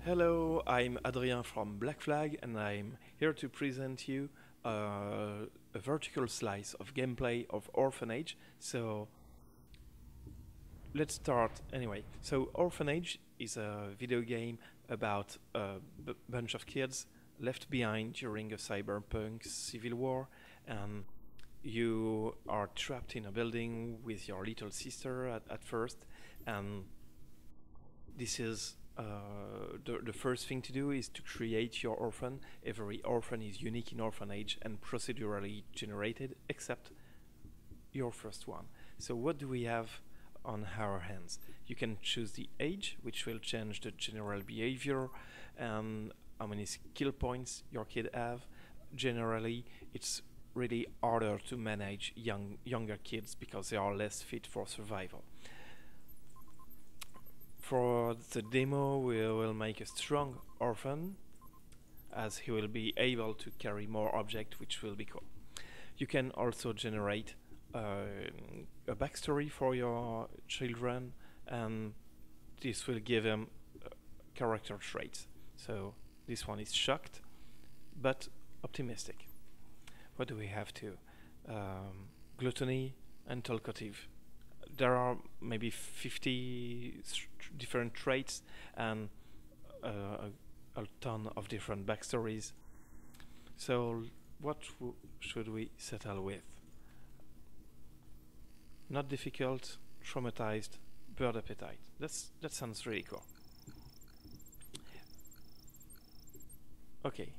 Hello, I'm Adrien from Black Flag, and I'm here to present you a vertical slice of gameplay of Orphan Age. So let's start anyway. So Orphan Age is a video game about a bunch of kids left behind during a cyberpunk civil war, and you are trapped in a building with your little sister at first, and this is the first thing to do is to create your orphan. Every orphan is unique in Orphan Age and procedurally generated, except your first one. So what do we have on our hands? You can choose the age, which will change the general behavior and how many skill points your kid have. Generally, it's really harder to manage younger kids because they are less fit for survival. For the demo, we will make a strong orphan, as he will be able to carry more objects, which will be cool. You can also generate a backstory for your children, and this will give them character traits. So this one is shocked, but optimistic. What do we have to? Gluttony and talkative. There are maybe 50 different traits and a ton of different backstories. So what should we settle with? Not difficult, traumatized, bird appetite. That sounds really cool. Okay.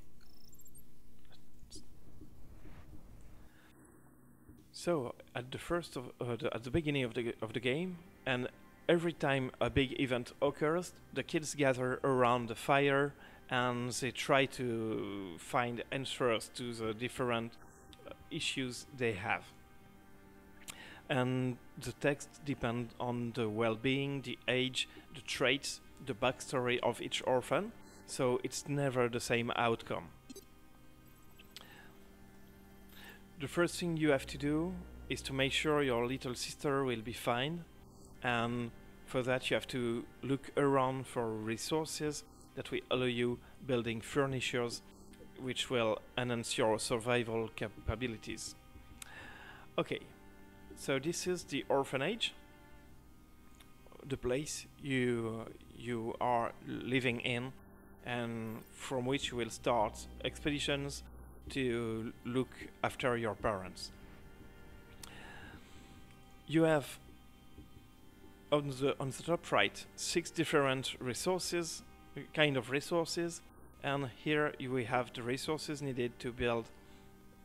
So at the beginning of the game, and every time a big event occurs, the kids gather around the fire and they try to find answers to the different issues they have. And the text depends on the well-being, the age, the traits, the backstory of each orphan, so it's never the same outcome. The first thing you have to do is to make sure your little sister will be fine, and for that you have to look around for resources that will allow you building furnitures which will enhance your survival capabilities. Okay, so this is the orphanage, the place you are living in, and from which you will start expeditions to look after your parents. You have on the top right 6 different resources, and here we have the resources needed to build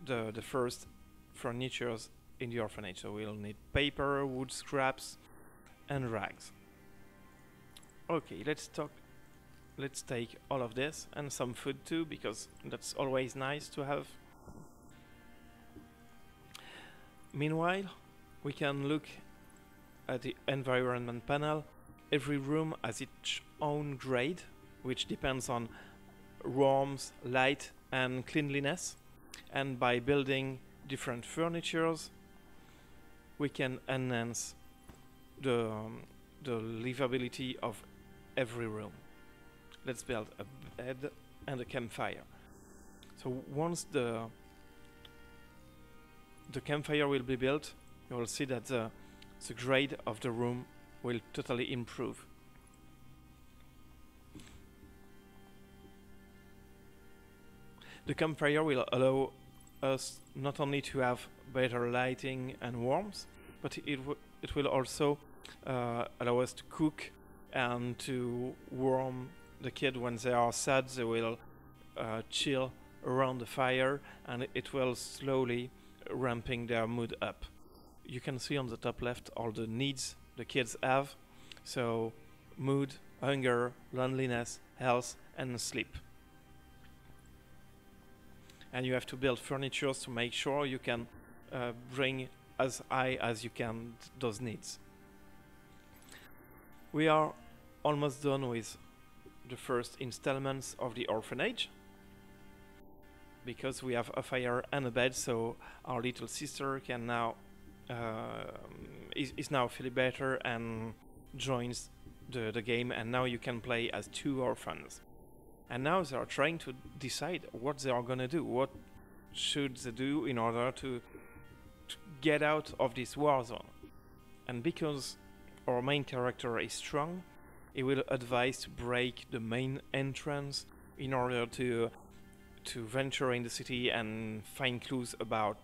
the first furnitures in the orphanage. So we'll need paper, wood scraps, and rags. Okay, let's take all of this and some food too, because that's always nice to have. Meanwhile, we can look at the environment panel. Every room has its own grade, which depends on warmth, light, and cleanliness. And by building different furnitures, we can enhance the livability of every room. Let's build a bed and a campfire. So once the campfire will be built, you will see that the grade of the room will totally improve. The campfire will allow us not only to have better lighting and warmth, but it will also allow us to cook and to warm the kid when they are sad. They will chill around the fire, and it will slowly ramping their mood up. You can see on the top left all the needs the kids have. So mood, hunger, loneliness, health, and sleep. And you have to build furniture to make sure you can bring as high as you can those needs. We are almost done with the first installments of the orphanage, because we have a fire and a bed, so our little sister can now is now feeling better and joins the game, and now you can play as 2 orphans. And now they are trying to decide what they are gonna do. What should they do in order to get out of this war zone? And because our main character is strong, he will advise to break the main entrance in order to venture in the city and find clues about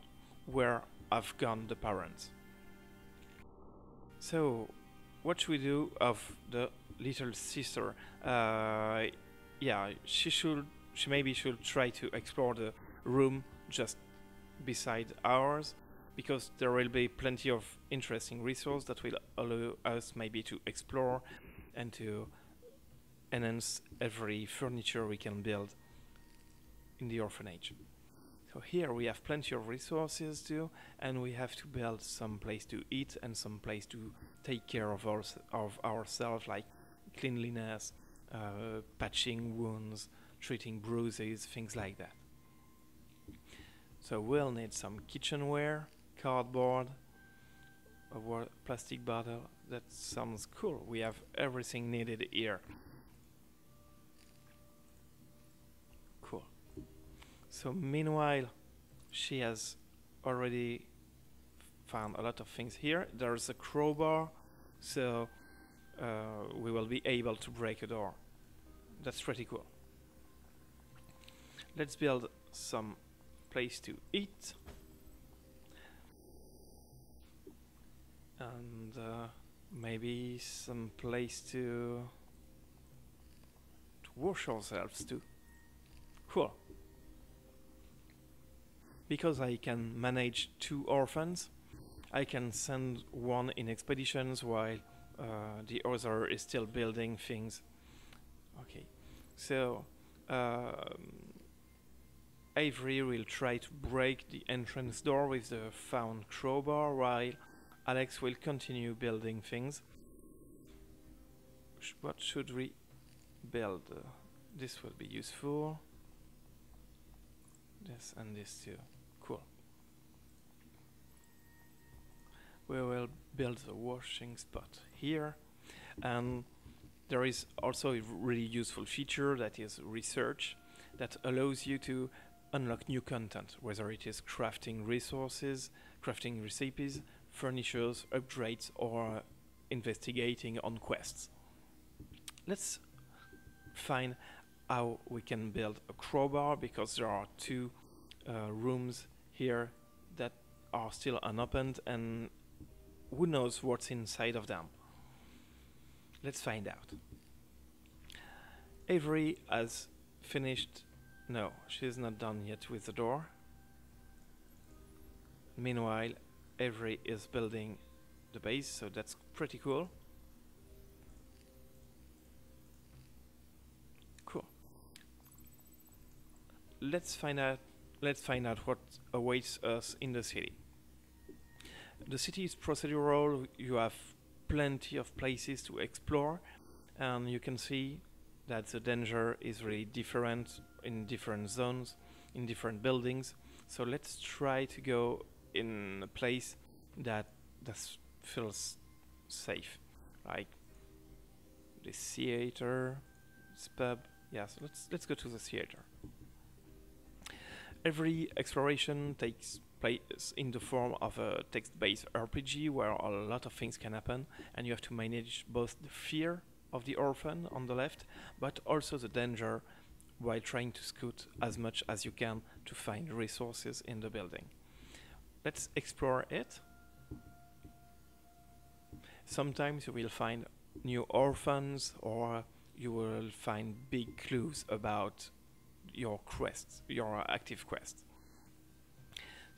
where have gone the parents. So, what should we do of the little sister? Yeah, she maybe should try to explore the room just beside ours, because there will be plenty of interesting resources that will allow us maybe to explore and to enhance every furniture we can build in the orphanage. So here we have plenty of resources too, and we have to build some place to eat and some place to take care of ourselves, like cleanliness, patching wounds, treating bruises, things like that. So we'll need some kitchenware, cardboard, a plastic bottle. That sounds cool. We have everything needed here. Cool. So meanwhile, she has already found a lot of things here. There's a crowbar, so we will be able to break a door. That's pretty cool. Let's build some place to eat. And maybe some place to wash ourselves too. Cool. Because I can manage 2 orphans, I can send one in expeditions while the other is still building things. Okay, so Avery will try to break the entrance door with the found crowbar, while Alex will continue building things. What should we build? This will be useful. This and this too. Cool. We will build a washing spot here, and there is also a really useful feature that is research, that allows you to unlock new content, whether it is crafting resources, crafting recipes, furnitures, upgrades, or investigating on quests. Let's find how we can build a crowbar, because there are 2 rooms here that are still unopened, and who knows what's inside of them. Let's find out. Avery has finished. No, she's not done yet with the door. Meanwhile, Avery is building the base, so that's pretty cool. Cool. Let's find out what awaits us in the city. The city is procedural. You have plenty of places to explore, and you can see that the danger is really different in different zones, in different buildings. So let's try to go in a place that feels safe, like this theater, this pub. Yeah, so let's go to the theater. Every exploration takes place in the form of a text-based RPG where a lot of things can happen, and you have to manage both the fear of the orphan on the left, but also the danger, while trying to scout as much as you can to find resources in the building. Let's explore it. Sometimes you will find new orphans, or you will find big clues about your quests, your active quests.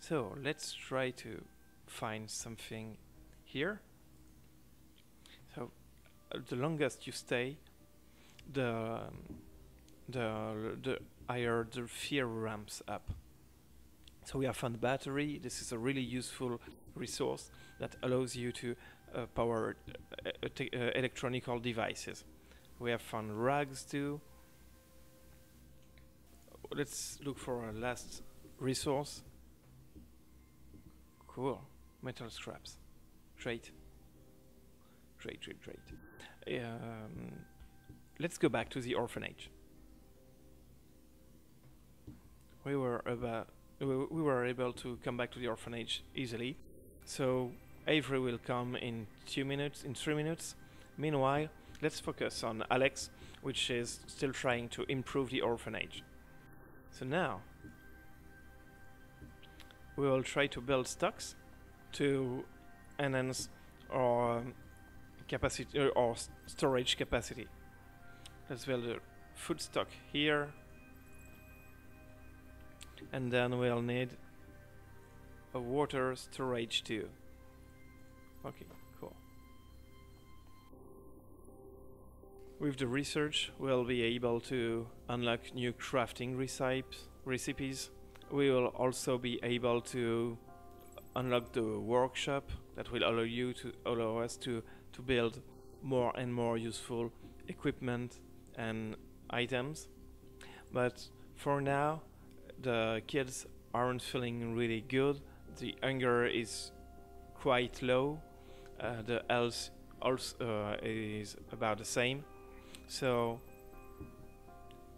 So let's try to find something here. So the longest you stay, the higher the fear ramps up. So we have found battery. This is a really useful resource that allows you to power electronical devices. We have found rags too. Let's look for a last resource. Cool. Metal scraps. Great. Great. Let's go back to the orphanage. we were about we were able to come back to the orphanage easily. So Avery will come in 2 minutes, in 3 minutes. Meanwhile, let's focus on Alex, which is still trying to improve the orphanage. So now we will try to build stocks to enhance our capacity or storage capacity. Let's build a food stock here, and then we'll need a water storage too. Okay, cool. With the research, we'll be able to unlock new crafting recipes. We will also be able to unlock the workshop that will allow us to build more and more useful equipment and items. But for now, the kids aren't feeling really good. The hunger is quite low. The health also is about the same. So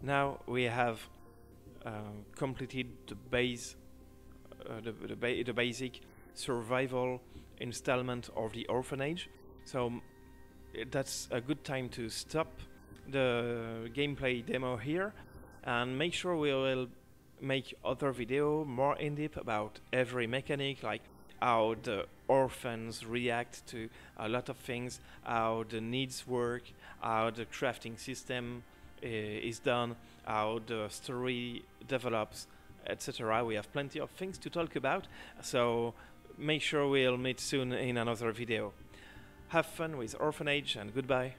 now we have completed the the basic survival installment of the orphanage. So that's a good time to stop the gameplay demo here, and make sure we will make other video more in depth about every mechanic, like how the orphans react to a lot of things, how the needs work, how the crafting system is done, how the story develops, etc. We have plenty of things to talk about, so make sure we'll meet soon in another video. Have fun with Orphan Age and goodbye.